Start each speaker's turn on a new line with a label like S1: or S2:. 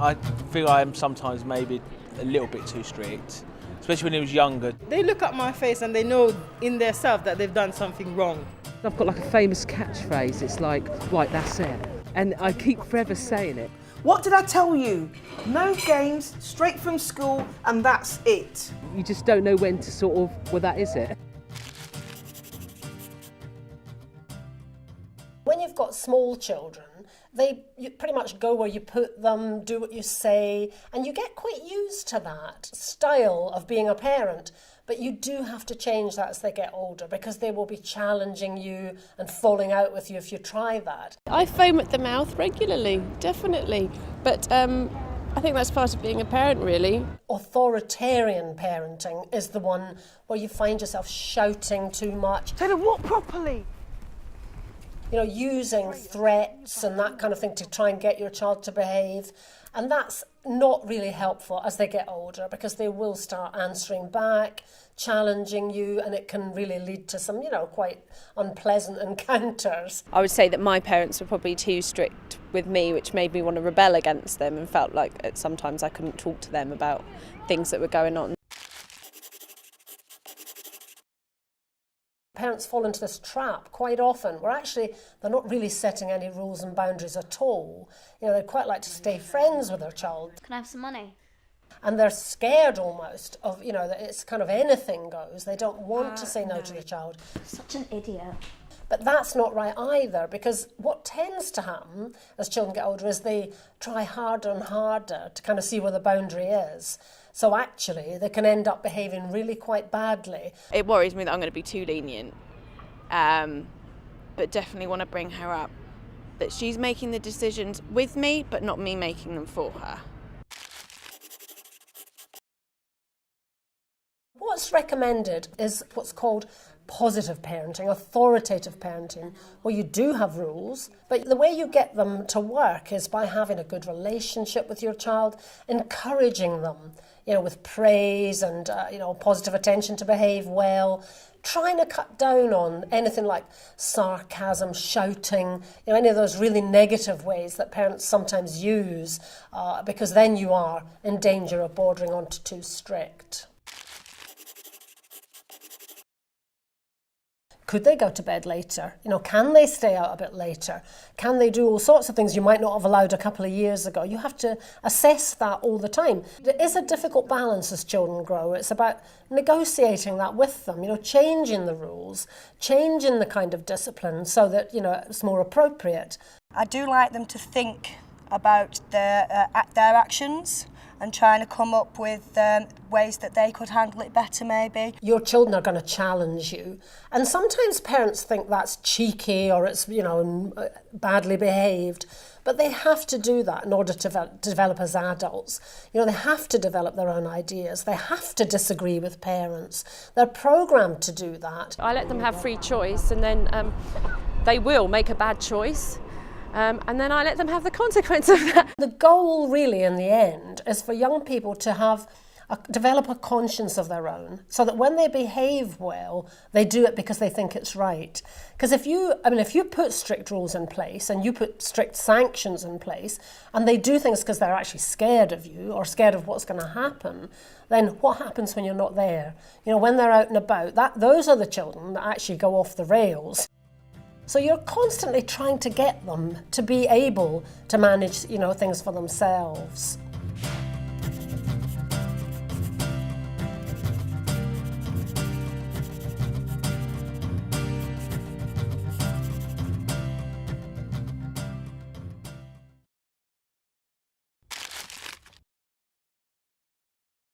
S1: I feel I am sometimes maybe a little bit too strict, especially when he was younger.
S2: They look at my face and they know in their self that they've done something wrong.
S3: I've got like a famous catchphrase, it's like, right, that's it. And I keep forever saying it.
S4: What did I tell you? No games, straight from school, and that's it.
S3: You just don't know when to sort of, well, that is it.
S5: When you've got small children, you pretty much go where you put them, do what you say, and you get quite used to that style of being a parent. But you do have to change that as they get older, because they will be challenging you and falling out with you if you try that.
S6: I foam at the mouth regularly, definitely. But I think that's part of being a parent, really.
S5: Authoritarian parenting is the one where you find yourself shouting too much.
S4: Say the what properly?
S5: You know, using threats and that kind of thing to try and get your child to behave. And that's not really helpful as they get older, because they will start answering back, challenging you, and it can really lead to some, quite unpleasant encounters.
S6: I would say that my parents were probably too strict with me, which made me want to rebel against them, and felt like sometimes I couldn't talk to them about things that were going on.
S5: Parents fall into this trap quite often where actually they're not really setting any rules and boundaries at all. They'd quite like to stay friends with their child.
S7: Can I have some money?
S5: And they're scared almost of, that it's kind of anything goes. They don't want to say no to the child.
S7: Such an idiot.
S5: But that's not right either, because what tends to happen as children get older is they try harder and harder to kind of see where the boundary is. So actually, they can end up behaving really quite badly.
S6: It worries me that I'm going to be too lenient, but definitely want to bring her up that she's making the decisions with me, but not me making them for her.
S5: What's recommended is what's called positive parenting, authoritative parenting, where you do have rules, but the way you get them to work is by having a good relationship with your child, encouraging them, with praise and, positive attention to behave well, trying to cut down on anything like sarcasm, shouting, any of those really negative ways that parents sometimes use, because then you are in danger of bordering onto too strict. Could they go to bed later? Can they stay out a bit later? Can they do all sorts of things you might not have allowed a couple of years ago? You have to assess that all the time. It is a difficult balance as children grow. It's about negotiating that with them, changing the rules, changing the kind of discipline so that, it's more appropriate.
S4: I do like them to think about their actions and trying to come up with ways that they could handle it better, maybe.
S5: Your children are going to challenge you. And sometimes parents think that's cheeky or it's, badly behaved. But they have to do that in order to develop as adults. They have to develop their own ideas. They have to disagree with parents. They're programmed to do that.
S6: I let them have free choice, and then they will make a bad choice. And then I let them have the consequence of that.
S5: The goal really in the end is for young people to develop a conscience of their own, so that when they behave well, they do it because they think it's right. Because if you put strict rules in place and you put strict sanctions in place and they do things because they're actually scared of you or scared of what's going to happen, then what happens when you're not there? When they're out and about, those are the children that actually go off the rails. So you're constantly trying to get them to be able to manage, things for themselves.